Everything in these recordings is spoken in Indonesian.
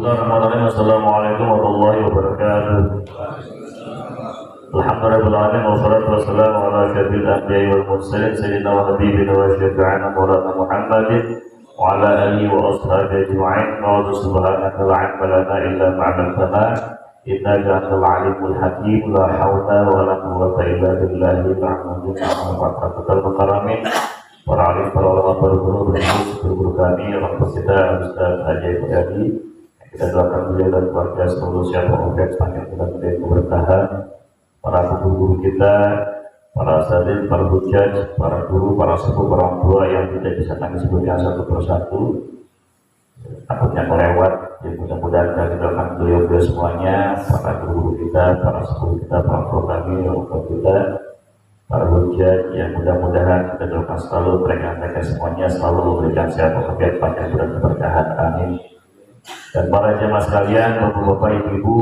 Bismillahirrahmanirrahim. Assalamualaikum warahmatullahi wabarakatuh. Alhamdulillahirrahmanirrahim. Wassalatu wassalamu ala asyrafil anbiya'i wal mursalin sayyidina wa habibina wa syafi'ina maulana Muhammadin wa ala alihi wa ashabihi ajma'in. Wa subhanaka la ilma lana illa ma 'allamtana innaka antal alimul hakim. La haula wa la quwwata illa billahil aliyyil azim. Para alim, para ulama, para guru, guru kami, orang kita Ustaz Haji Yadi, kita doakan beliau dan keluarga seluruh siapa objek sepanjang kita menjadi keberkahan. Para guru kita, para asatidz, para hujjaj, para guru, para sepuh, para orang tua yang tidak bisa kami sebutkan satu persatu, takutnya kelewat. Jadi mudah-mudahan kita doakan beliau semuanya, para guru kita, para sepuh kita, para orang tua kami, orang tua kita, para hujjaj yang mudah-mudahan kita doakan selalu mereka semuanya selalu memberikan sehat walafiat panjang dan keberkahan, amin. Dan para jemaah sekalian, bapak-bapak, ibu-ibu,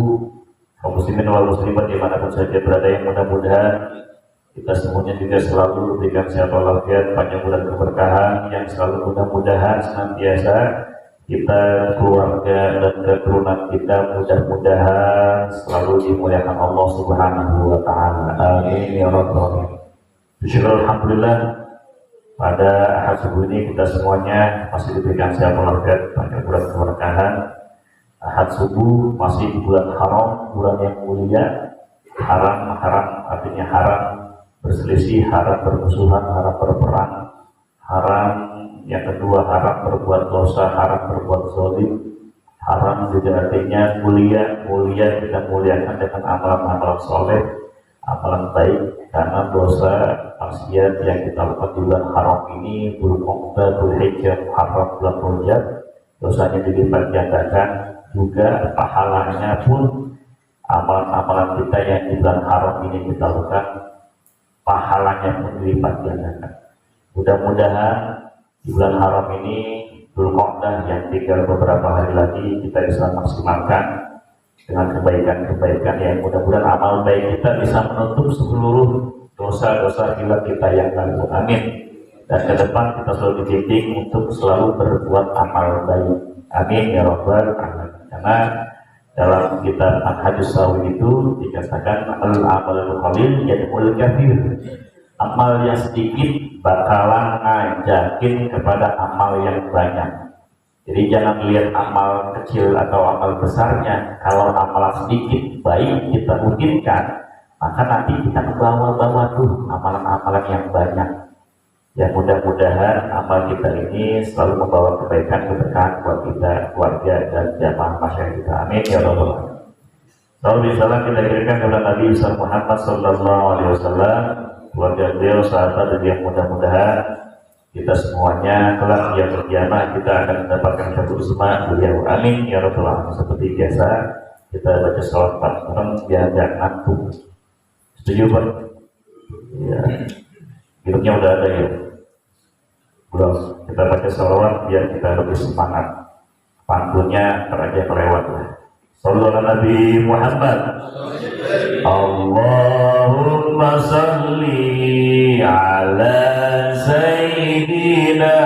kaum muslimin wal muslimat dimanapun saja berada, yang mudah-mudahan kita semuanya juga selalu memberikan sehat walafiat panjang dan keberkahan, yang selalu mudah-mudahan senantiasa kita, keluarga dan keturunan kita mudah-mudahan selalu dimuliakan Allah Subhanahu wa taala, amin ya rabbal alamin. Bismillah, alhamdulillah, pada ahad subuh ini kita semuanya masih diberikan sehat walafiat panjang bulan keberkahan. Ahad subuh masih di bulan haram, bulan yang mulia. Haram artinya haram berselisih, haram bermusuhan, haram berperang, haram yang kedua haram berbuat dosa, haram berbuat zalim. Haram juga artinya mulia kita muliakan dengan amalan-amalan soleh, amalan baik, karena dosa maksiat yang kita lakukan di bulan haram ini, Dzulqa'dah, Dzulhijjah, Muharram, bulan Rajab, dosanya dilipat gandakan, juga pahalanya pun amalan-amalan kita yang di bulan haram ini kita lakukan, pahalanya pun dilipat gandakan. Mudah-mudahan di bulan haram ini, Dzulqa'dah yang tinggal beberapa hari lagi, kita bisa maksimalkan dengan kebaikan-kebaikan yang mudah-mudahan amal baik kita bisa menutup seluruh dosa-dosa hilang kita yang lalu, amin. Dan ke depan kita selalu dididik untuk selalu berbuat amal baik, amin ya rabbal alamin. Karena dalam kitab Al-Hadis Sawi itu dikatakan al-amalul qalil yad'ul katsir, amal yang sedikit bakalan ngajakin kepada amal yang banyak. Jadi jangan lihat amal kecil atau amal besarnya. Kalau amal sedikit baik kita mungkinkan, maka nanti kita membawa-bawa tuh amalan-amalan yang banyak. Ya mudah-mudahan amal kita ini selalu membawa kebaikan, keberkahan buat kita, keluarga dan jamaah masyarakat kita, amin ya rabbal alamin. Salam salam kita kirimkan kepada Nabi Muhammad sallallahu alaihi wasallam, keluarga beliau, sahabat, dan yang mudah-mudahan kita semuanya kelak dia berkiamah kita akan mendapatkan satu isma beliau, amin ya rabbal alamin. Seperti biasa kita baca salawat bareng biar tidak ngantuk. Setuju Pak? Ya, hidupnya udah ada ya. Belum, kita baca salawat biar kita lebih semangat. Pantunnya teraja kelewat lah. Sallallahu ala Nabi Muhammad. Allahumma salli ala Sayyidina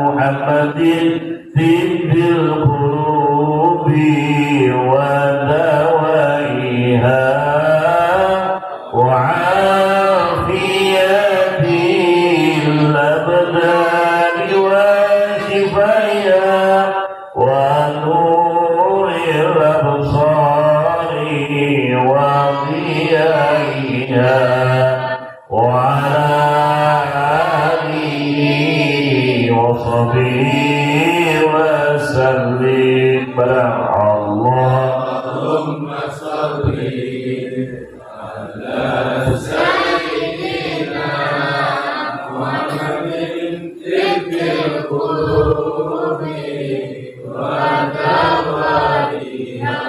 Muhammadin tibbil qulubi wa dawaiha wa afiyatil abdani wa shifaiha wa nuril absari wa dhiyaiha wa wa sallim Allahumma salli ala Sayyidina Muhammadin tibbil qulubi wa dawaiha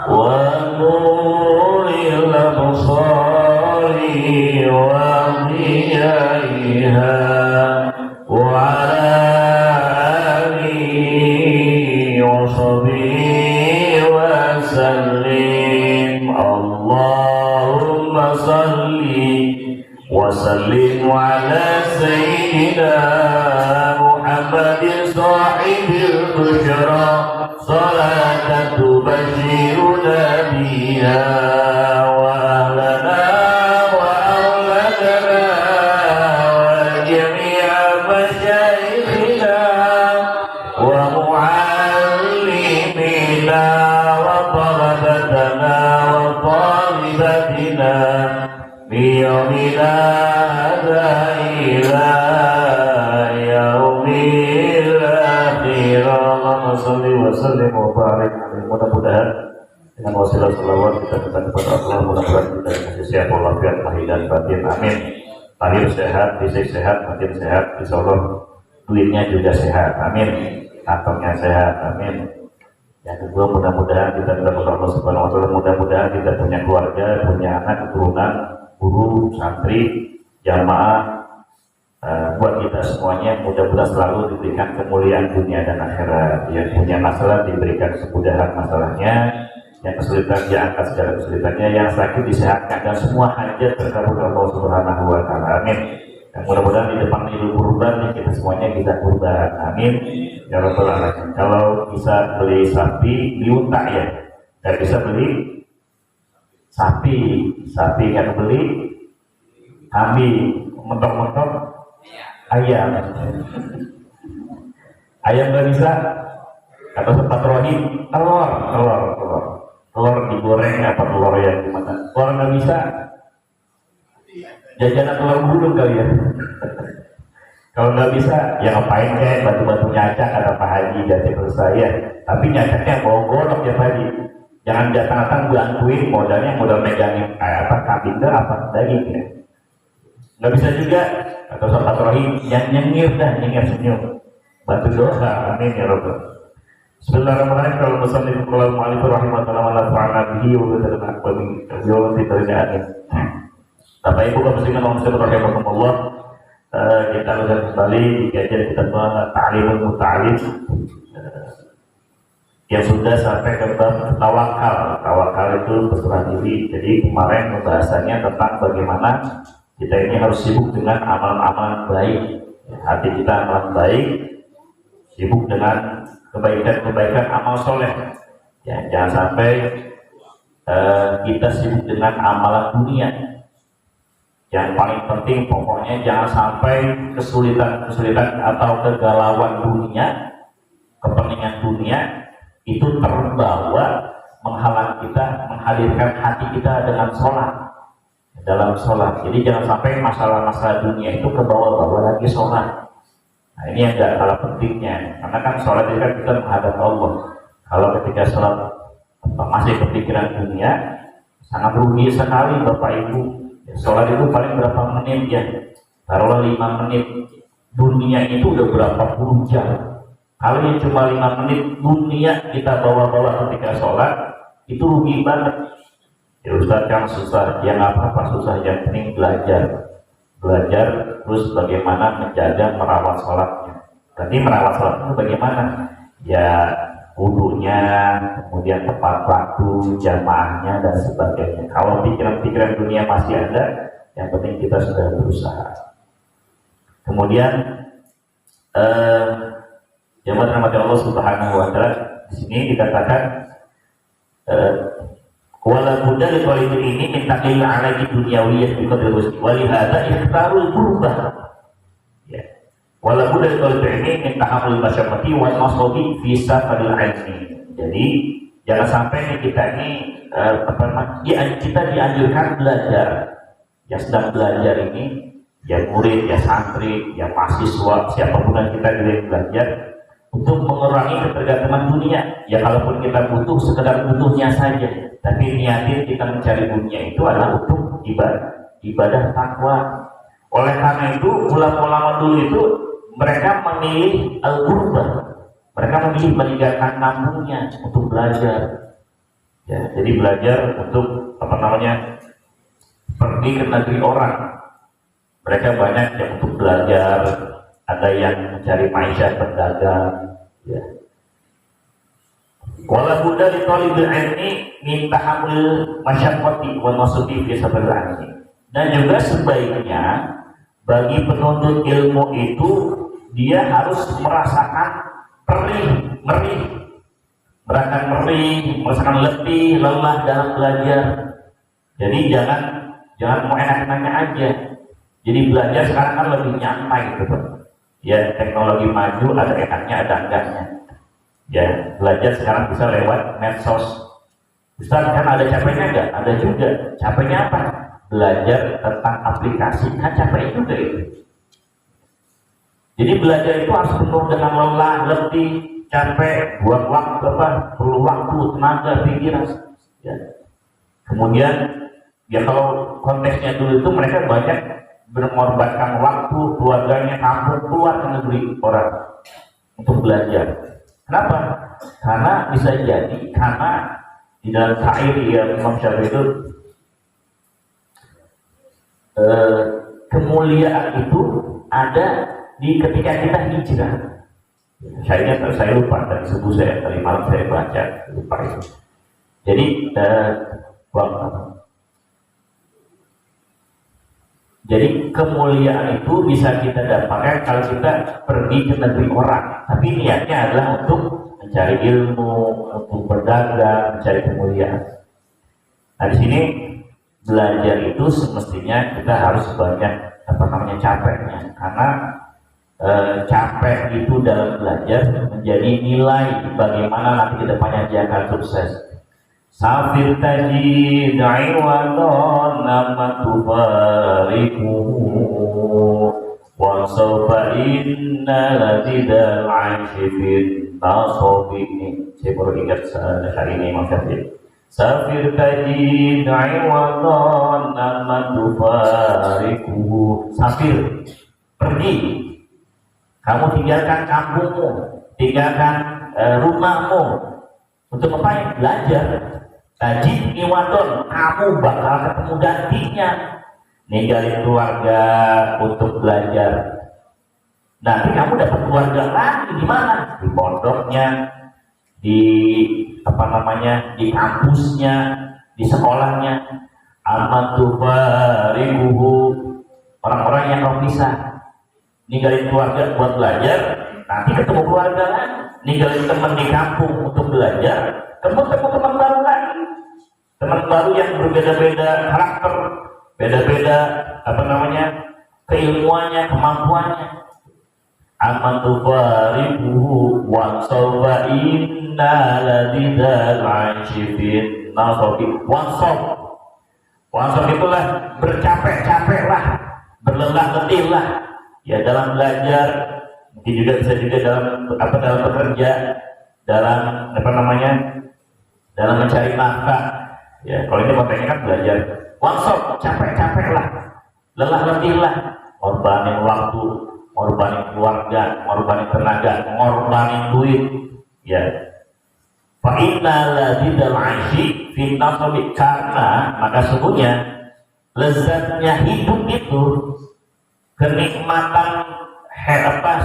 wa yaumil akhir. Allahumma shalli wa sallim wa barik alaihi. Mudah-mudahan dengan wasilah salawat kita minta kepada Allah, mudah-mudahan kita dikasih sehat walafiat lahir dan batin, amin. Lahir sehat, fisik sehat, batin sehat, insyaallah duitnya juga sehat, amin. Kantongnya sehat, amin. Yang kedua, mudah-mudahan kita minta kepada Allah Subhanahu wa taala, mudah-mudahan kita punya keluarga, punya anak, keturunan, guru, santri, jamaah, buat kita semuanya mudah-mudahan selalu diberikan kemuliaan dunia dan akhirat. Yang punya masalah diberikan kemudahan masalahnya, yang kesulitan diangkat segala kesulitannya, yang sakit disehatkan, dan semua hajat terkabul Allah Subhanahu wa taala, amin. Dan mudah-mudahan di depan Idul Kurban kita semuanya bisa kurban, amin ya rabbal alamin. Kalau bisa beli sapi diunta ya, dan bisa beli sapi yang beli kambing, mentok-mentok ayam nggak bisa, atau sempat rohim telur digoreng, apa telur yang gimana, telur nggak bisa, jajanan telur gulung kali ya. Kalau nggak bisa ya ngapain kayak batu-batu nyacak, ada Pak Haji dan saya, tapi nyacaknya bawa golok ya Pak Haji, jangan datang-datang bantuin, modal megangin apa kambing apa daging ya, nggak bisa juga. Atau sahabat rohim yang nyengir senyum, bantu doa, amin ya rabbal. Bismillahirrahmanirrahim. Kalau musannif qala al-mu'allif rahimahullah wa nafa'ana bihi wa bidzalika wa bi amin. Bapak Ibu kaum muslimin wa muslimat rahimakumullah, kita akan kembali di kajian kita Ta'limul Muta'allim yang sudah sampai ke bab tawakal. Tawakal itu berserah diri. Jadi kemarin pembahasannya tentang bagaimana kita ini harus sibuk dengan amalan-amalan baik, hati kita amalan baik, sibuk dengan kebaikan-kebaikan amal soleh. Ya, jangan sampai kita sibuk dengan amalan dunia. Yang paling penting pokoknya jangan sampai kesulitan atau kegalauan dunia, kepentingan dunia itu terbawa menghalang kita, menghadirkan hati kita dengan sholat, dalam sholat. Jadi jangan sampai masalah-masalah dunia itu kebawa-bawa lagi sholat. Nah ini yang gak kalah pentingnya, karena kan sholat itu kan kita menghadap Allah. Kalau ketika sholat masih kepikiran dunia, sangat rugi sekali Bapak Ibu. Sholat itu paling berapa menit ya, taruhlah 5 menit, dunia itu udah berapa puluh jam. Kalau yang cuma 5 menit dunia kita bawa-bawa ketika sholat, itu rugi banget. Ya Ustaz kan susah, ya nggak apa-apa susah, yang penting belajar terus bagaimana menjaga merawat sholatnya. Berarti merawat sholat itu bagaimana? Ya wudunya, kemudian tepat waktu, jamaahnya dan sebagainya. Kalau pikiran-pikiran dunia masih ada, yang penting kita sudah berusaha. Kemudian jamaah rahmati Allah Subhanahu wa taala, di sini dikatakan wala budda li talibin ini min taqil alaihi dunyawiyyah bi qadri rizqi wa li hadza ikhtarul qurbah. Ya. Wala budda li talibin ini min tahammul masyaqqati wal masabi fi safaril ilmi. Jadi jangan sampai kita ini kita dianjurkan belajar. Yang sedang belajar ini, ya murid, ya santri, ya mahasiswa, siapapun yang kita belajar, untuk mengurangi ketergantungan dunia. Ya kalaupun kita butuh, sekedar butuhnya saja, tapi niatin kita mencari dunia itu adalah untuk ibadah takwa. Oleh karena itu ulama-ulama dulu itu mereka memilih al-qurbah, mereka memilih meninggalkan kampungnya untuk belajar. Ya, jadi belajar untuk pergi ke negeri orang. Mereka banyak yang untuk belajar, ada yang mencari maisha berdagang. Ya. Wala budda li talibil ilmi min tahammul masyaqqati wa nasubi fi sabr al-ilmi. Dan juga sebaiknya bagi penuntut ilmu itu dia harus merasakan merasakan letih, lelah dalam belajar. Jadi jangan mau enak-enaknya aja. Jadi belajar sekarang kan lebih nyantai gitu. Ya teknologi maju, ada enaknya ada enggaknya. Ya belajar sekarang bisa lewat medsos. Ustaz kan ada capeknya enggak? Ada juga. Capeknya apa? Belajar tentang aplikasi kan capek juga itu. Jadi belajar itu harus penuh dengan lelah, letih, capek, buang waktu perlu waktu, tenaga, pikiran. Ya. Kemudian ya kalau konteksnya dulu itu mereka banyak mengorbankan waktu, keluarganya, kampung, keluar ke negeri orang untuk belajar. Kenapa? Karena bisa jadi karena di dalam syair ya Imam Syafi'i itu kemuliaan itu ada di ketika kita hijrah. Saya lupa dari subuh tadi malam saya baca lupa itu. Jadi jadi kemuliaan itu bisa kita dapatkan kalau kita pergi ke negeri orang, tapi niatnya adalah untuk mencari ilmu, untuk berdagang, mencari kemuliaan. Nah di sini belajar itu semestinya kita harus banyak capeknya, karena capek itu dalam belajar menjadi nilai bagaimana nanti kedepannya dia akan sukses. Safir tajid iwadon nama tufariku wa sawfa inna latidal anshifin tasobi. Saya baru ingat hari ini Imam Syafi'i. Safir tajid iwadon nama tufariku. Safir, pergi, kamu tinggalkan kampungmu, tinggalkan rumahmu untuk apa? Belajar. Tajid iwadon, kamu bakal ketemu gantinya. Ninggalin keluarga untuk belajar. Nanti kamu dapat keluarga lagi di mana? Di pondoknya, di di kampusnya, di sekolahnya. Amatu farikuhu, orang-orang yang kau pisah. Ninggalin keluarga buat belajar, nanti ketemu keluarga lagi. Ninggalin teman di kampung untuk belajar, ketemu teman baru lagi. Teman baru yang berbeda-beda karakter, beda-beda keilmuannya, kemampuannya. Amatu farikuhu wa sawfa inna ladidal anshifin nasobi. Wansop itulah bercapek-capek lah, berlelah letih lah. Ya dalam belajar, mungkin juga bisa dalam bekerja, dalam dalam mencari nafkah. Ya kalau ini konteksnya kan belajar. Wansop, capek-capek lah, lelah letih lah, ngorbanin waktu, ngorbanin keluarga, ngorbanin tenaga, ngorbanin duit. Ya. Fa inna ladidal aishi fi nasabi, karena maka sungguhnya lezatnya hidup itu, kenikmatan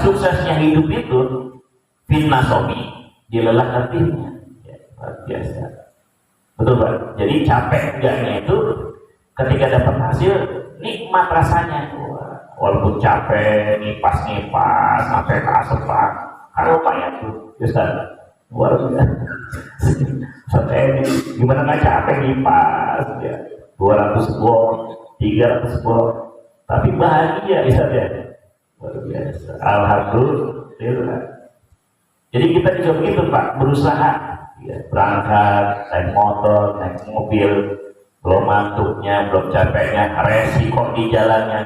suksesnya hidup itu fi nasabi, di lelah letihnya. Ya, luar biasa. Betul Pak. Jadi capek enggaknya itu ketika dapat hasil nikmat rasanya. Walaupun capek ngipas sampai ke asap, kalau payah tuh Ustaz. Luar biasa. Gimana nggak capek ngipas ya, 200 volt, 300 volt, tapi bahagia Ustaz ya. Luar biasa. Alhamdulillah. Jadi kita juga begitu Pak, berusaha ya, berangkat, naik motor, naik mobil, belum ngantuknya, belum capeknya, resiko di jalannya.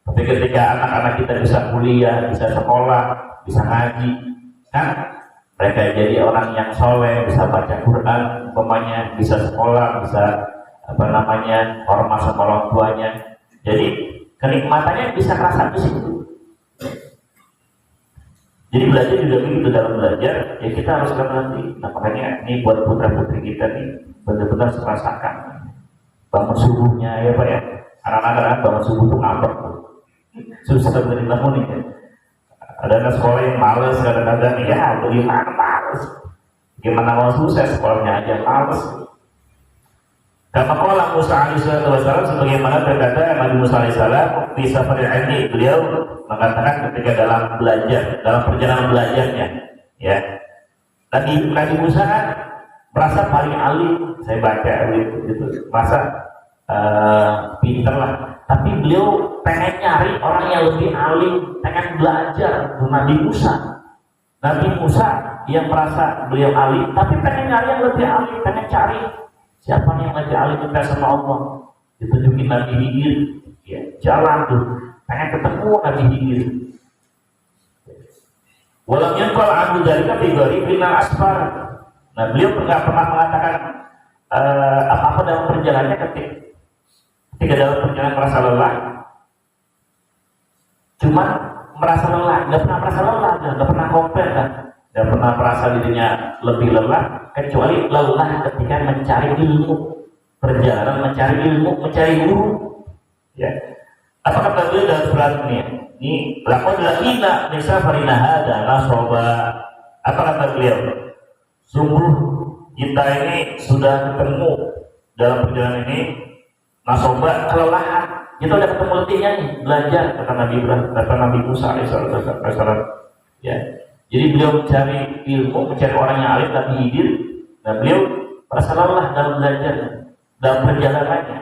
Tapi ketika anak-anak kita bisa kuliah, bisa sekolah, bisa ngaji, kan mereka jadi orang yang soleh, bisa baca Quran, umpamanya, bisa sekolah, bisa hormat sama orang tuanya. Jadi kenikmatannya bisa kerasa di situ. Jadi belajar juga begitu, dalam belajar ya kita harus nanti. Nah makanya ini buat putra putri kita nih benar-benar merasakan bangun subuhnya ya Pak ya. Anak-anak bangun subuh tuh ngambek tuh, susah dari bangun nih. Ada anak sekolah yang males kadang-kadang ya, bagaimana males? Gimana mau sukses sekolahnya aja males. Kama qala Musa alaihi wasallam, sebagaimana berkata Nabi Musa alaihi salam di safaril ilmi, beliau mengatakan ketika dalam belajar, dalam perjalanan belajarnya, ya. Nabi Musa kan merasa paling alim, saya baca itu merasa pinter lah. Tapi beliau pengen nyari orang yang lebih alim, pengen belajar dari Nabi Musa. Nabi Musa yang merasa beliau alim, tapi pengen nyari yang lebih alim, pengen cari siapa yang lebih alim kita sama Allah. Ditunjukin Nabi Khidir, ya, jalan tuh, pengen ketemu Nabi Khidir. Walam yanqal anhu dzalika fi gharibin asfar. Nah, beliau nggak pernah mengatakan apa-apa dalam perjalanannya ketika dalam perjalanan merasa lelah, cuma merasa lelah, nggak pernah merasa lelah, nggak pernah komplain, nggak pernah merasa dirinya lebih lelah, kecuali lelah ketika mencari ilmu, perjalanan mencari ilmu, mencari guru. Ya, apa kata beliau dalam surat ini? Ini laqad laqina min safarina hadza nasaba. Apa kata beliau? Sungguh kita ini sudah ketemu dalam perjalanan ini nasoba kelelahan. Kita udah ketemu letihnya nih, belajar kata Nabi Ibrahim, kata Nabi Musa alaihissalam. Ya, jadi beliau mencari ilmu, mencari orang yang alim tapi hidir. Dan beliau merasa lelah dalam belajar, dalam perjalanannya.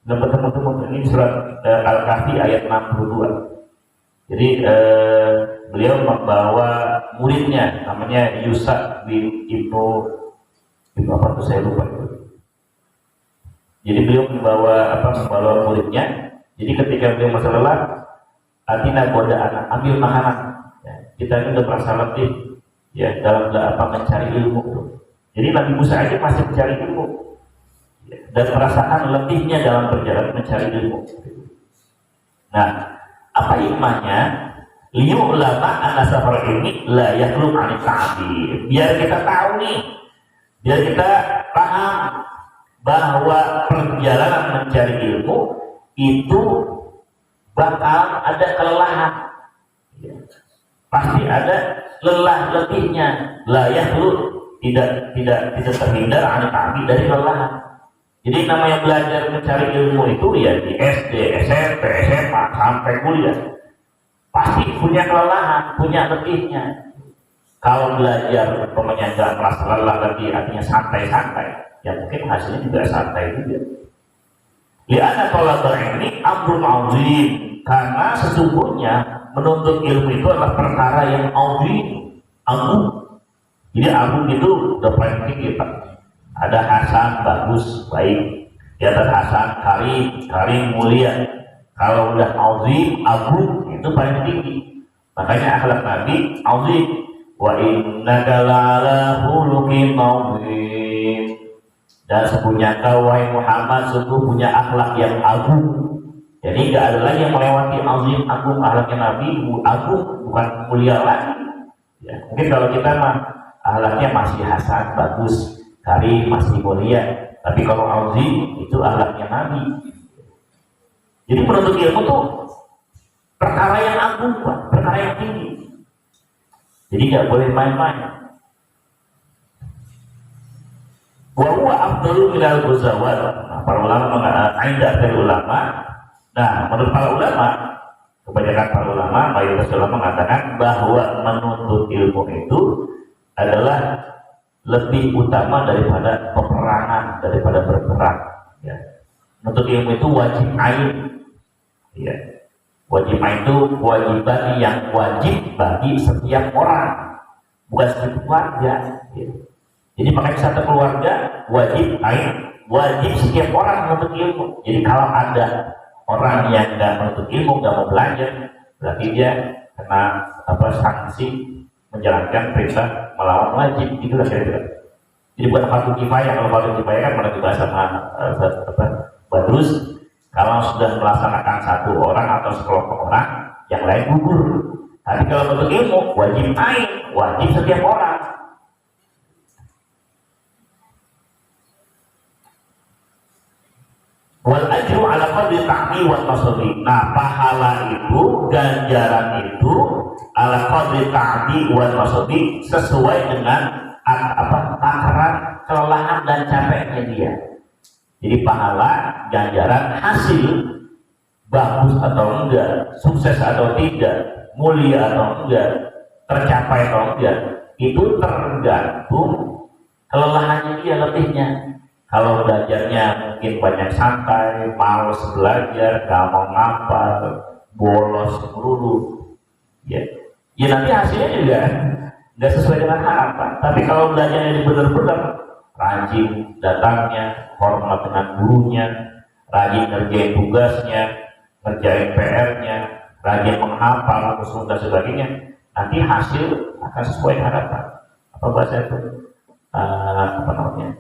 Dan bertemu-temu ini surat Al-Kahfi ayat 62. Jadi beliau membawa muridnya namanya Yusa bin Ibnu apa tuh saya lupa. Jadi beliau membawa muridnya. Jadi ketika beliau masa lelah, atina goda anak ambil makanan. Ya, kita ini udah merasa letih ya dalam mencari ilmu. Jadi Nabi Musa aja masih mencari ilmu ya, dan merasakan letihnya dalam perjalanan mencari ilmu. Nah, apa hikmahnya? Liyu'lama anna safar ini la yakhlu 'anil ta'bir. Biar kita tahu nih, biar kita paham bahwa perjalanan mencari ilmu itu bakal ada kelelahan. Ya. Pasti ada lelah letihnya. La yakhlu tidak terhindar 'anil ta'bir dari kelelahan. Jadi namanya belajar mencari ilmu itu ya di SD, SMP, SMA sampai kuliah pasti punya kelelahan, punya letihnya. Kalau belajar umpamanya nggak merasa lelah lagi, artinya santai-santai, ya mungkin hasilnya juga santai juga. Li'anna thalabal ilmi amrun 'azim, karena sesungguhnya menuntut ilmu itu adalah perkara yang azim, agung. Jadi agung itu udah paling tinggi Pak. Ada hasan, bagus, baik. Di atas hasan, karim, mulia. Kalau udah azim, agung, itu paling tinggi. Makanya akhlak Nabi azim. Wa innaka la'ala khuluqin azim. Dan sesungguhnya kau wahai Muhammad sungguh punya akhlak yang agung. Jadi nggak ada lagi yang melewati azim, agung. Akhlaknya Nabi agung, bukan mulia lagi. Ya, mungkin kalau kita mah akhlaknya masih hasan, bagus, karim, masih mulia. Tapi kalau azim itu akhlaknya Nabi. Jadi menuntut ilmu tuh perkara yang agung, Pak, perkara yang tinggi. Jadi nggak boleh main-main. Wa huwa afdalu minal ghazawat. Nah, para ulama mengatakan ulama. Nah, menurut para ulama, kebanyakan para ulama, mayoritas ulama mengatakan bahwa menuntut ilmu itu adalah lebih utama daripada peperangan, daripada berperang. Ya. Menuntut ilmu itu wajib ain. Ya. Wajib ain itu kewajiban yang wajib bagi setiap orang, bukan setiap keluarga. Ya. Jadi makanya satu keluarga wajib ain, wajib setiap orang menuntut ilmu. Jadi kalau ada orang yang nggak menuntut ilmu, nggak mau belajar, berarti dia kena sanksi menjalankan perintah melawan wajib. Itulah kira-kira. Jadi bukan fardu kifayah. Kalau fardu kifayah kan pernah dibahas sama Badrus. Kalau sudah melaksanakan satu orang atau sekelompok orang, yang lain gugur. Tapi kalau menuntut ilmu wajib ain, wajib setiap orang. Wal ajru ala qadri ta'mi wal masabi. Nah, pahala itu, ganjaran itu ala qadri ta'mi wal masabi, sesuai dengan takaran kelelahan dan capeknya dia. Jadi pahala, ganjaran, hasil bagus atau enggak, sukses atau tidak, mulia atau enggak, tercapai atau enggak, itu tergantung kelelahannya dia, letihnya. Kalau belajarnya mungkin banyak santai, malas belajar, gak mau ngapal, bolos melulu, ya nanti hasilnya juga nggak sesuai dengan harapan. Tapi kalau belajarnya benar-benar rajin datangnya, hormat dengan gurunya, rajin ngerjain tugasnya, ngerjain PR-nya, rajin menghafal, dan sebagainya, nanti hasil akan sesuai harapan. Apa bahasa itu? Apa namanya?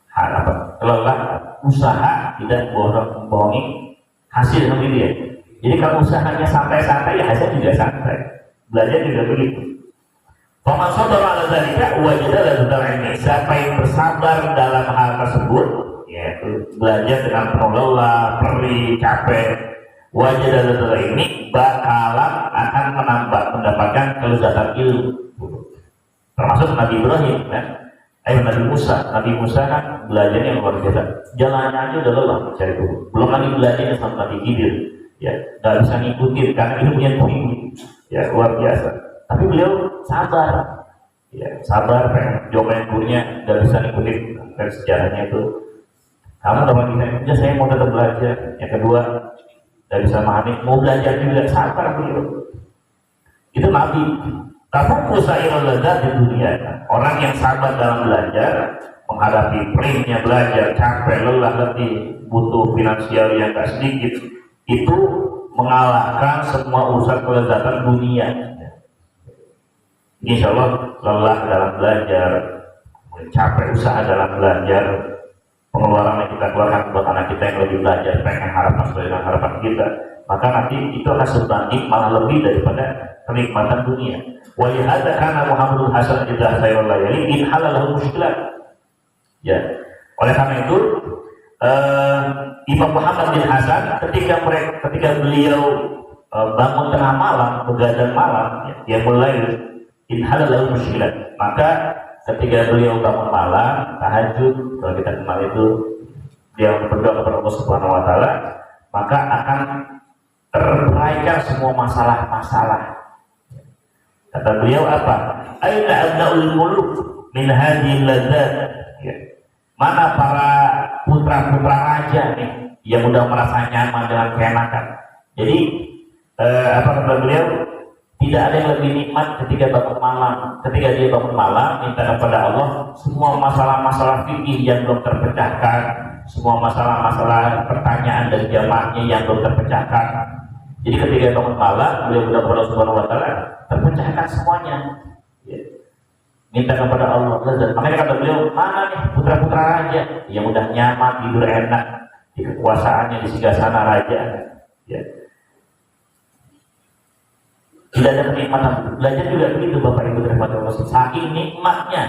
Harapan. Lelah usaha tidak bohongi hasil nanti dia. Jadi kalau usahanya santai-santai, ya hasil juga santai. Belajar juga begitu. Faman sabara ala dzalika wajada ladzal ilmi. Siapa yang bersabar dalam hal tersebut, yaitu belajar dengan penuh lelah, perih, capek, wajada ladzal ilmi, bakalan akan mendapatkan kelezatan ilmu. Termasuk Nabi Ibrahim kan? Nabi Musa kan belajarnya luar biasa. Jalannya aja udah lelah cari itu. Belum lagi belajarnya sama Nabi Khidir. Ya, nggak bisa ngikutin karena hidupnya tinggi. Ya, luar biasa. Tapi beliau sabar, ya sabar, pengen jawab gurunya nggak bisa ngikutin dari sejarahnya itu. Kamu dapat kita, saya mau tetap belajar. Yang kedua, nggak bisa memahami, mau belajar juga sabar beliau. Itu Nabi. Tapi usahairul ladzat di dunia. Orang yang sabar dalam belajar, menghadapi perihnya belajar, capek, lelah, letih, butuh finansial yang nggak sedikit, itu mengalahkan semua urusan kelezatan dunia. Insya Allah lelah dalam belajar, capek usaha dalam belajar, pengeluaran yang kita keluarkan buat anak kita yang lebih belajar, pengen harapan sesuai dengan harapan kita, maka nanti itu akan sebanding malah lebih daripada kenikmatan dunia. Walihada karena Muhammadul Hasan idza sayrul layali in halalahu mushkilat. Ya, oleh karena itu Imam Muhammad bin Hasan ketika beliau bangun tengah malam, begadang malam, ya, dia mulai inhalalahu mushkilat. Maka ketika beliau bangun malam, tahajud, kalau kita kenal itu, dia berdoa kepada Allah Subhanahu wa taala, maka akan terberaikan semua masalah-masalah. Kata beliau apa? Aina abnaul muluk min hadhil ladzat. Ya. Mana para putra-putra raja nih yang udah merasa nyaman dengan keenakan. Jadi apa kata beliau? Tidak ada yang lebih nikmat ketika bangun malam. Ketika dia bangun malam, minta kepada Allah semua masalah-masalah fikih yang belum terpecahkan, semua masalah-masalah pertanyaan dari jamaahnya yang belum terpecahkan. Jadi ketika bangun malam, beliau berdoa kepada Allah Subhanahu wa taala, terpecahkan semuanya. Ya. Minta kepada Allah. Makanya kata beliau, mana nih putra-putra raja yang udah nyaman, tidur enak di kekuasaannya, di singgasana raja. Ya. Tidak ada kenikmatan. Belajar juga begitu Bapak Ibu terhormat Allah. Saking nikmatnya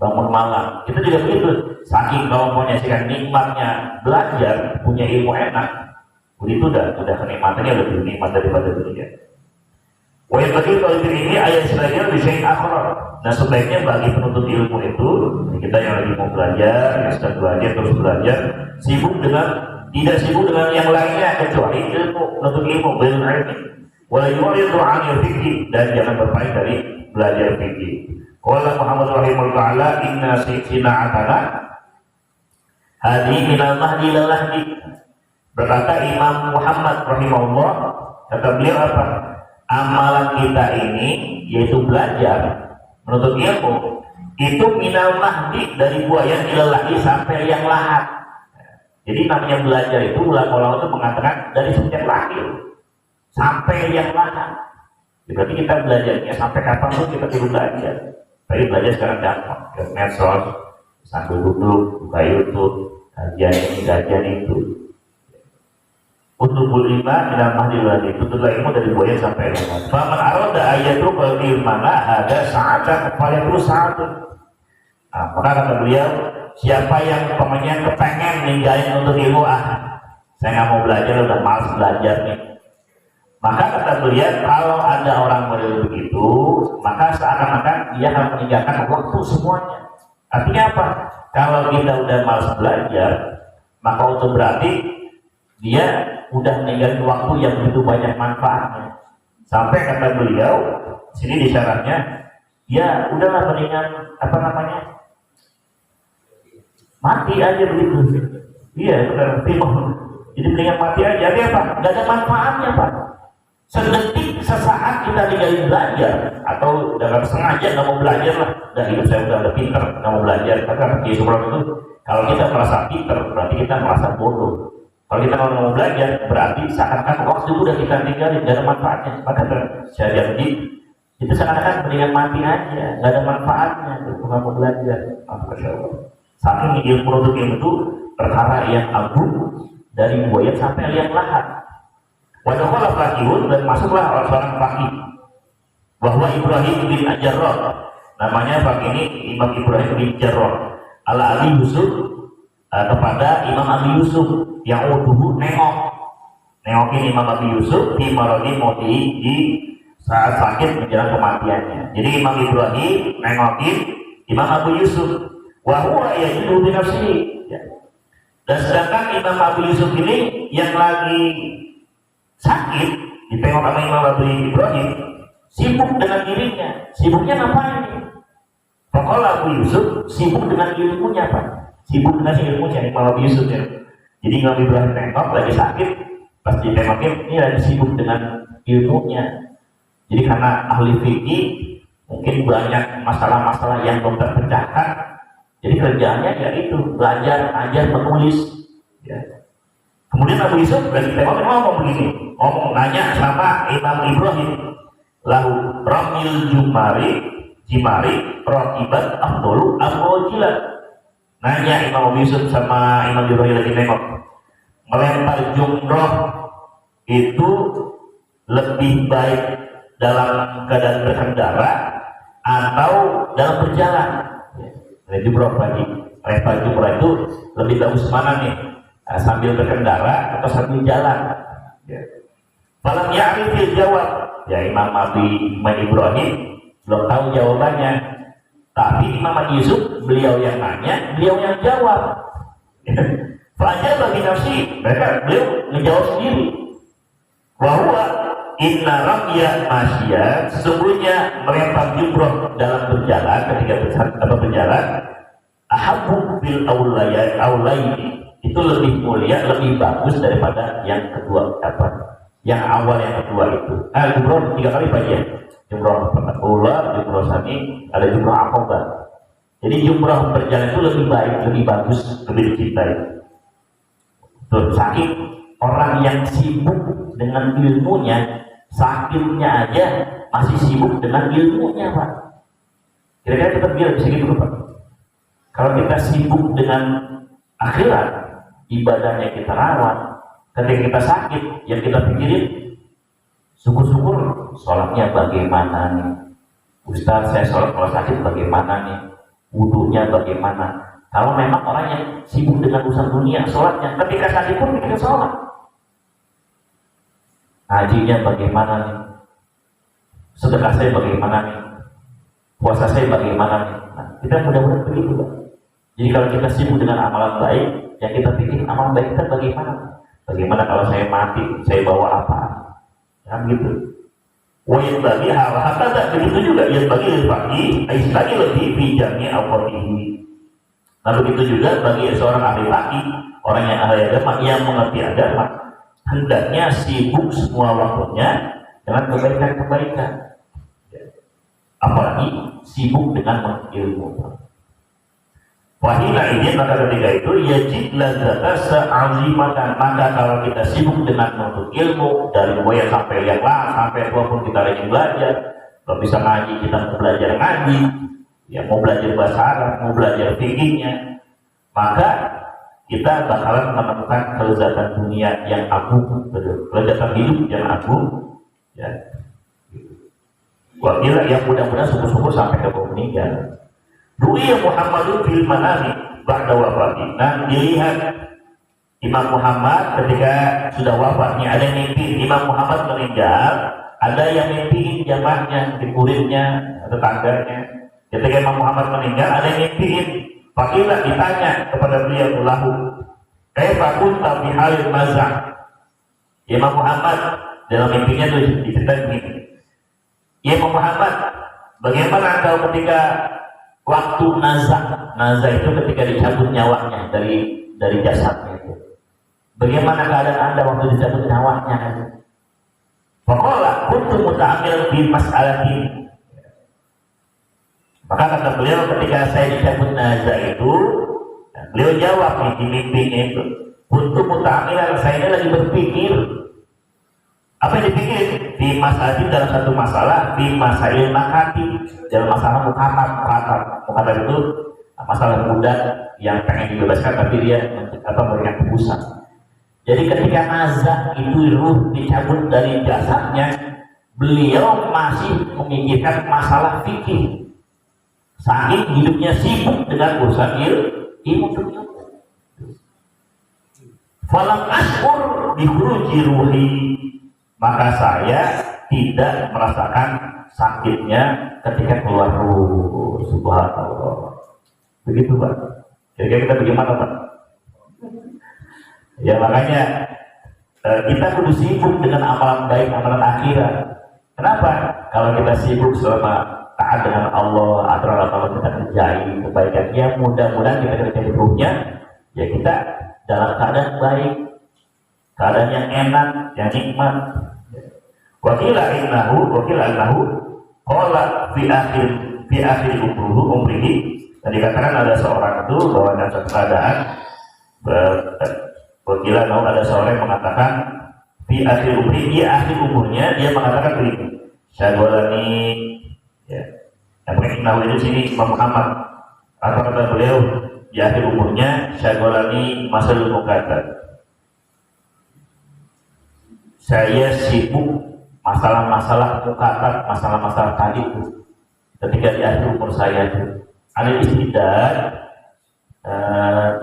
bangun malam. Kita juga begitu. Saking kalau mau nyaksikan nikmatnya belajar, punya ilmu enak, itu udah kenikmatannya lebih nikmat daripada dunia. Wahai bagi kalau ini ayat sebagian bisa akhir. Nah sebaiknya bagi penuntut ilmu itu, kita yang lagi mau belajar, yang sedang belajar terus belajar, tidak sibuk dengan yang lainnya kecuali ilmu, penuntut ilmu ilmu. Wala yuridu 'anil fikih, dan jangan berpaling dari belajar fikih. Qala Muhammad rahimahullah taala inna sina'atana hadi minal mahdi lil lahdi. Berkata Imam Muhammad rahimahullah, kata beliau apa? Amalan kita ini yaitu belajar menuntut ilmu itu minal mahdi, dari buaya ilal lahdi sampai yang lahat. Jadi namanya belajar itu ulama itu mengatakan dari sejak lahir sampai yang lahat. Berarti kita belajarnya sampai kapan pun kita perlu belajar. Tapi belajar sekarang gampang, ke medsos, sambil duduk, buka YouTube, kajian itu. Untuk ilma dalam mahdi lagi, tutuplah ilmu dari buaya sampai lahat. Faman arada ayatu qalil mana ada sa'atan falyakul sa'atun. Nah, maka kata beliau, siapa yang kepengen ninggalin untuk ilmu, saya nggak mau belajar, udah malas belajar nih. Maka kata beliau, kalau ada orang model begitu, maka seakan-akan dia akan meninggalkan waktu semuanya. Artinya apa? Kalau kita udah malas belajar, maka itu berarti dia udah meninggalkan waktu yang begitu banyak manfaatnya. Sampai kata beliau, sini di syaratnya, ya udahlah mendingan mati aja begitu. Iya, itu kan timah. Jadi mendingan mati aja. Dia apa? Gak ada manfaatnya Pak. Sedetik sesaat kita tinggalin belajar, atau dalam sengaja nggak mau belajar lah, dan hidup saya udah pinter, nggak mau belajar. Karena di sebelum itu, kalau kita merasa pinter, berarti kita merasa bodoh. Kalau kita nggak mau belajar, berarti seakan-akan waktu udah kita tinggalin, nggak ada manfaatnya. Maka saya janji, Itu seakan-akan mendingan mati aja, nggak ada manfaatnya untuk kamu belajar. Masya Allah. Saking ilmu untuk ilmu itu perkara yang agung dari buaya sampai liang lahat. Wadakhala fakihun, dan masuklah seorang fakih bahwa Ibrahim bin Ajarrah, namanya fakih ini Imam Ibrahim bin Jarrah ala Abi Yusuf, kepada Imam Abi Yusuf yang utuh nengokin Imam Abi Yusuf di marodi moti di saat sakit menjelang kematiannya. Jadi Imam Ibrahim nengokin Imam Abu Yusuf, wahwa yajidu bi nafsihi. Dan sedangkan Imam Abu Yusuf ini yang lagi sakit ditengok sama Imam Abu Ibrahim, sibuk dengan dirinya. Sibuknya ngapain? Pokoknya Abu Yusuf sibuk dengan ilmunya, Pak. Sibuk dengan ilmunya Imam Abu Yusuf ya. Jadi Imam Ibrahim tengok lagi sakit, pas ditengokin ini lagi sibuk dengan ilmunya. Jadi karena ahli fikih mungkin banyak masalah-masalah yang belum terpecahkan, jadi kerjaannya ya itu belajar, ajar, menulis. Ya. Kemudian Abu Yusuf lagi tengok ngomong begini, ngomong nanya sama Imam Ibrahim, lahu ramil jimari rokibat afdolu amrojilat. Nanya Imam Abu Yusuf sama Imam Ibrahim lagi nengok, melempar jumroh itu lebih baik dalam keadaan berkendara atau dalam berjalan. Jumroh pagi, lempar jumroh itu lebih bagus mana nih? Sambil berkendara atau sambil jalan? Falam ya'rif jawab. Ya Imam Ibrahim belum tahu jawabannya. Tapi Imam Abi Yusuf, beliau yang nanya, beliau yang jawab. Fajar bagi nafsi, beliau menjawab sendiri. Bahwa inna ramya masya, sesungguhnya melempar jumroh dalam berjalan, ketika berjalan, ahabbu bil aulaini, itu lebih mulia, lebih bagus daripada yang kedua, yang awal yang kedua itu. Jumroh 3 kali saja. Jumroh ula, jumroh sani, ada jumroh aqabah. Jadi jumroh berjalan itu lebih baik, lebih bagus, lebih dicintai. Tuh, saking orang yang sibuk dengan ilmunya, sakitnya aja masih sibuk dengan ilmunya, Pak. Kira-kira kita biar bisa gitu, Pak. Kalau kita sibuk dengan akhirat, ibadahnya kita rawat, ketika kita sakit, yang kita pikirin, syukur-syukur sholatnya bagaimana nih, Ustaz saya sholat kalau sakit bagaimana nih, wudunya bagaimana. Kalau memang orang yang sibuk dengan urusan dunia, sholatnya ketika sakit pun kita sholat, hajinya bagaimana nih, sedekah saya bagaimana nih, puasa saya bagaimana nih. Nah, kita mudah-mudahan begitu, Pak. Jadi kalau kita sibuk dengan amalan baik, yang kita pikir amalan baik kita bagaimana? Bagaimana kalau saya mati, saya bawa apa? Kan gitu. Wajib bagi hal-hal tak begitu juga. Yang bagi lagi lebih bijaknya Allah ini. Nah begitu juga bagi seorang ahli fikih, orang yang ahli agama yang mengerti agama, hendaknya sibuk semua waktunya dengan kebaikan-kebaikan. Apalagi sibuk dengan ilmu. Wahina ini maka ketika itu yajid lazata se'azimatan, maka kalau kita sibuk dengan menuntut ilmu dari mulai sampai yang lah sampai tua pun kita rajin belajar. Kalau bisa ngaji kita mau belajar ngaji, ya mau belajar bahasa Arab, mau belajar fikihnya, maka kita bakalan menemukan kelezatan dunia yang agung, kelezatan hidup yang agung, ya. Wakilah yang mudah-mudahan syukur-syukur sampai ke meninggal. Ru'ya Muhammadun fil manami ba'da wafati. Nah, dilihat Imam Muhammad ketika sudah wafatnya, ada yang mimpi Imam Muhammad meninggal, ada yang mimpiin jamaahnya, di kurirnya, tetangganya. Ketika Imam Muhammad meninggal, ada yang mimpiin. Fakilah ditanya kepada beliau lahu, kaifa kunta fi halil mazah. Imam Muhammad dalam mimpinya itu diceritain begini. Ya Imam Muhammad, bagaimana engkau ketika waktu nazar itu ketika dicabut nyawanya dari jasadnya itu. Bagaimana keadaan Anda waktu dicabut nyawanya? Pokoknya kuntu muta'amil bi mas'alatin. Maka kata beliau ketika saya dicabut nazar itu, beliau jawab di mimpinya itu, kuntu muta'amil, saya lagi berpikir. Apa yang dipikir? Di di masalah itu dalam satu masalah di masail makati, dalam masalah mukatab itu masalah muda yang pengen dibebaskan tapi dia memberikan tebusan. Jadi ketika nazak itu ruh dicabut dari jasadnya, beliau masih memikirkan masalah fikih. Saking hidupnya sibuk dengan urusan ilmu dunia. Falam ashur dikhuruji ruhi, maka saya tidak merasakan sakitnya ketika keluar ruh. Subhanallah. Begitu Pak. Kira-kira kita bagaimana Pak? Ya makanya kita kudu sibuk dengan amalan baik, amalan akhirat. Kenapa? Kalau kita sibuk selama taat dengan Allah, aturan Allah kita kerjai kebaikan, ya mudah-mudahan kita kerjai ruhnya, ya kita dalam keadaan baik, keadaan yang enak, yang nikmat. Wakila innahu qala fi akhir umrihi. Dan dikatakan ada seorang itu bahwa dalam keadaan wakila ada seorang yang mengatakan di akhir umurnya dia mengatakan begini, syagolani, ya. Yang pengen itu sini Imam Muhammad. Apa kata beliau di akhir umurnya, syagolani masalul muqaddar. Saya sibuk masalah-masalah muqaddar, masalah-masalah tadi itu. Ketika di akhir umur saya itu ada istidad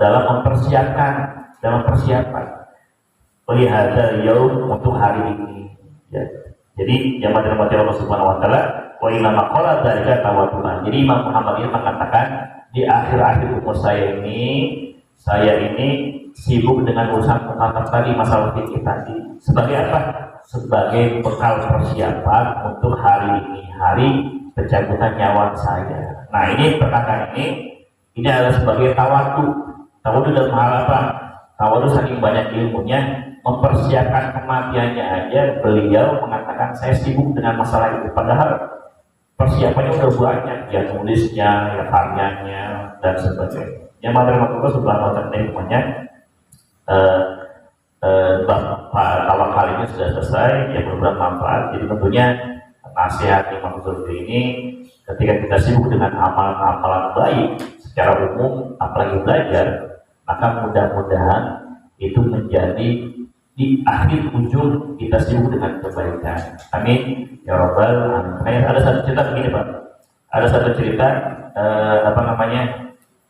dalam persiapan melihat yaum untuk hari ini. Ya. Jadi yang mati Allah Subhanahu Wa Taala, wa inna maqala dzalika tawaddu'an. Jadi Imam Muhammad ini mengatakan di akhir umur saya ini sibuk dengan urusan muqaddar tadi, masalah fikih tadi. Sebagai apa? Sebagai bekal persiapan untuk hari ini, hari pencabutan nyawa saya. Nah ini perkataan ini adalah sebagai tawadu. Tawadu dalam hal apa? Tawadu saking banyak ilmunya, mempersiapkan kematiannya aja beliau mengatakan saya sibuk dengan masalah itu. Padahal persiapannya udah banyak, ya nulisnya, ya karyanya dan sebagainya. Yang materi-materi sebelah ilmunya tawakal ini sudah selesai, ya beberapa manfaat. Jadi tentunya nasihat Imam Ghazali ini ketika kita sibuk dengan amalan-amalan baik secara umum, apalagi belajar, maka mudah-mudahan itu menjadi di akhir ujung kita sibuk dengan kebaikan. Amin ya Rabbal alamin. Ada satu cerita begini Pak. Ada satu cerita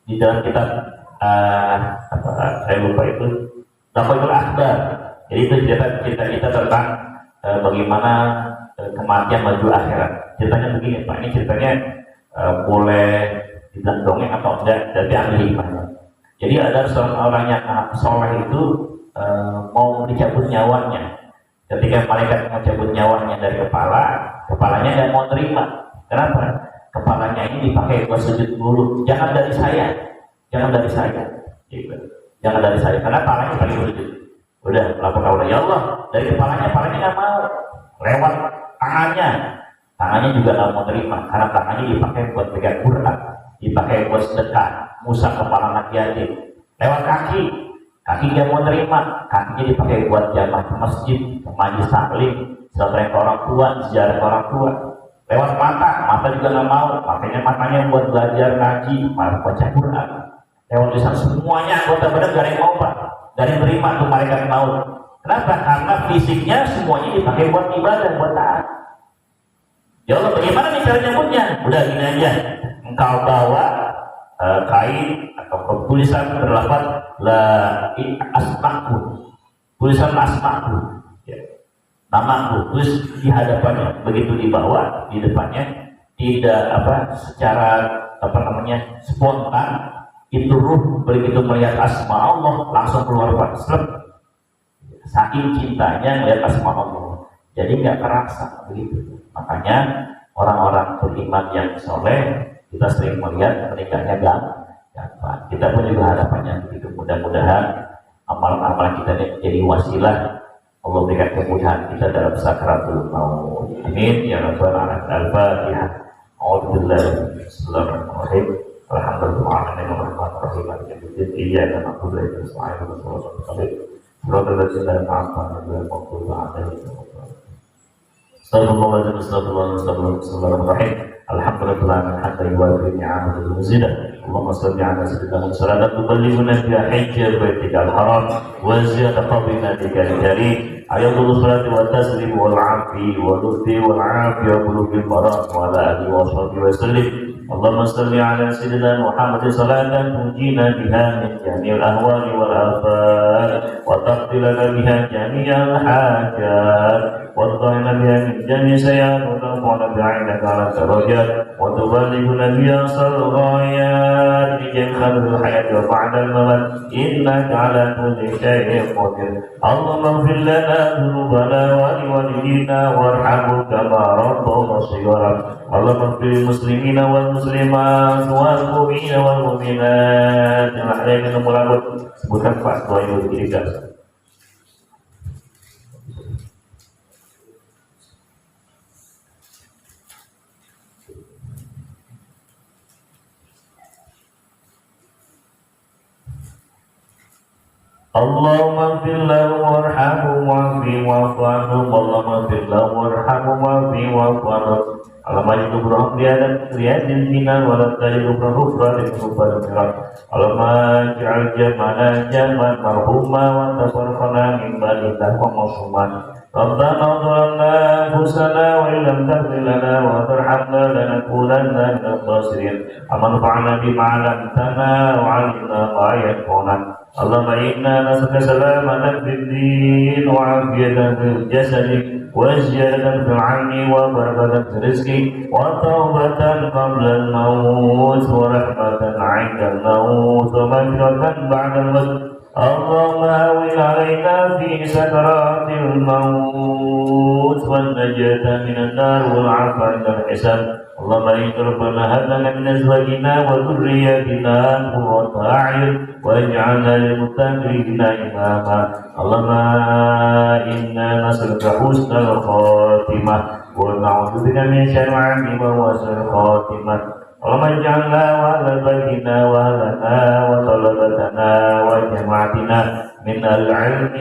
di dalam kitab saya lupa itu Laqaul Akhbar. Jadi itu cerita tentang bagaimana kematian menuju akhirat. Ceritanya begini Pak, ini ceritanya boleh dibilang dongeng atau enggak, tapi ambil hikmahnya. Jadi ada seorang orang yang soleh itu mau dicabut nyawanya. Ketika malaikat mencabut nyawanya dari kepalanya nggak mau terima. Kenapa? Kepalanya ini dipakai buat sujud dulu. Jangan dari saya. Gitu. Jangan dari saya, karena kepalanya paling sujud. Udah lapor Allah, ya Allah, dari kepalanya nggak mau. Lewat tangannya juga nggak mau terima, karena tangannya dipakai buat pegang Quran, dipakai buat sedekah, musa kepala anak yatim. Lewat kaki nggak mau terima, kakinya dipakai buat jamaah ke masjid, ke majlis taklim, silaturahmi ke orang tua, ziarah ke orang tua. Lewat mata juga nggak mau, makanya matanya buat belajar ngaji, malah baca Quran. Lewat lisan semuanya anggota badan gak ada yang mau Pak, gak ada yang terima tuh malaikat maut. Kenapa? Karena fisiknya semuanya dipakai buat ibadah, buat taat. Ya Allah, bagaimana nih cara nyambutnya? Udah gini aja, engkau bawa kain atau tulisan berlafaz la asmaku, tulisan asmaku, ya. Namaku, tulis di hadapannya. Begitu dibawa di depannya, tidak secara spontan. Itu ruh begitu melihat asma Allah langsung keluar Pak. Saking cintanya melihat asma Allah, jadi nggak terasa begitu. Makanya orang-orang beriman yang soleh kita sering melihat meninggalnya gampang. Kita pun juga harapannya begitu. Mudah-mudahan amalan-amalan kita ini jadi wasilah Allah berikan kemudahan kita dalam sakratul maut. Amin ya rabbal alamin. Al-Fatihah. A'udzubillahi minasyaitonir rajim. Alhamdulillahirrahmanirrahim. Iyyaka na'budu wa iyyaka nasta'in. Shiratal ladzina an'amta 'alaihim ghairil maghdubi 'alaihim waladdallin. Astagfirullahaladzim, astagfirullahaladzim. Alhamdulillah, hatta yuwafi ni'amatul muzidah. Allahumma salli ala sayyidina Muhammad tuballighuna biha hajja baitikal haram wa ziyadata binatikal karim. Ayatul salati wa taslim wal afi wa lutfi wal afi wa qulubil marad wa ala alihi wa sahbihi wa sallim. Allahumma salli ala sayyidina Muhammad salatan tunjina biha min jami'il ahwali wal afat wa taqdi lana biha jami'al hajat وارضنا بها من جميع سيئات وترفعنا بعينك على الدرجات وتبلغنا بها أقصى الغايات بجميع خير الحياة وبعد الممات إنك على كل شيء قدير. اللهم اغفر لنا ذنوبنا ولوالدينا وارحمهم كما ربونا صغارا. اللهم اغفر للمسلمين والمسلمات والمؤمنين والمؤمنات الأحياء منهم والأموات. Sebutkan Pak doa yang diberikan. اللهم اغفر لهم وارحمهم واعفهم واعف عنهم. اللهم اغفر لهم وارحمهم واعفهم واعف عنهم. اللهم اجعل كفرهم رياض الجنان ولا تجعل كفرهم كفر النار. اللهم اجعل جمعنا جمعا مرحوما وتفرقنا من بعده معصوما. ربنا ظلمنا انفسنا وان لم تغفر لنا وترحمنا لنكونن من الخاسرين. اللهم انفعنا بما علمتنا وعلمنا ما ينفعنا. اللهم إنا نسألك سلامة في الدين وعافية في الجسد وزيادة في العلم وبركة في الرزق وتوبة قبل الموت ورحمة عند الموت ومغفرة بعد الموت. اللهم هون علينا في سكرات الموت والنجاة من النار والعفو عند الحساب. اللهم إن ربنا هب لنا من أزواجنا وذرياتنا قرة أعين واجعلنا للمتقين إماما. اللهم إنا نسألك حسن الخاتمة ونعوذ بك من شر العاقبة وسوء الخاتمة. اللهم اجعلنا وأهل بيتنا وأهلنا وطلبتنا وجماعتنا من العلم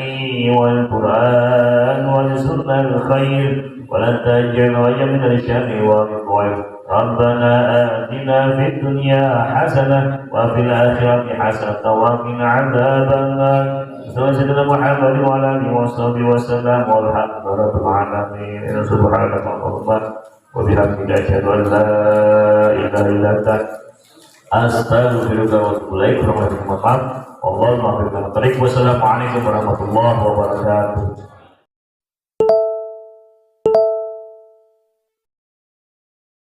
والقرآن والسنة الخير ولا تجعل وجه من الشر والضعف. ربنا آتنا في الدنيا حسنة وفي الآخرة حسنة وقنا عذاب النار. سيدنا محمد وعلى آله وصحبه وسلم والحمد لله رب العالمين. سبحانك اللهم وبحمدك أشهد أن لا إله إلا أنت أستغفرك وأتوب إليك. Wassalamualaikum warahmatullahi wabarakatuh.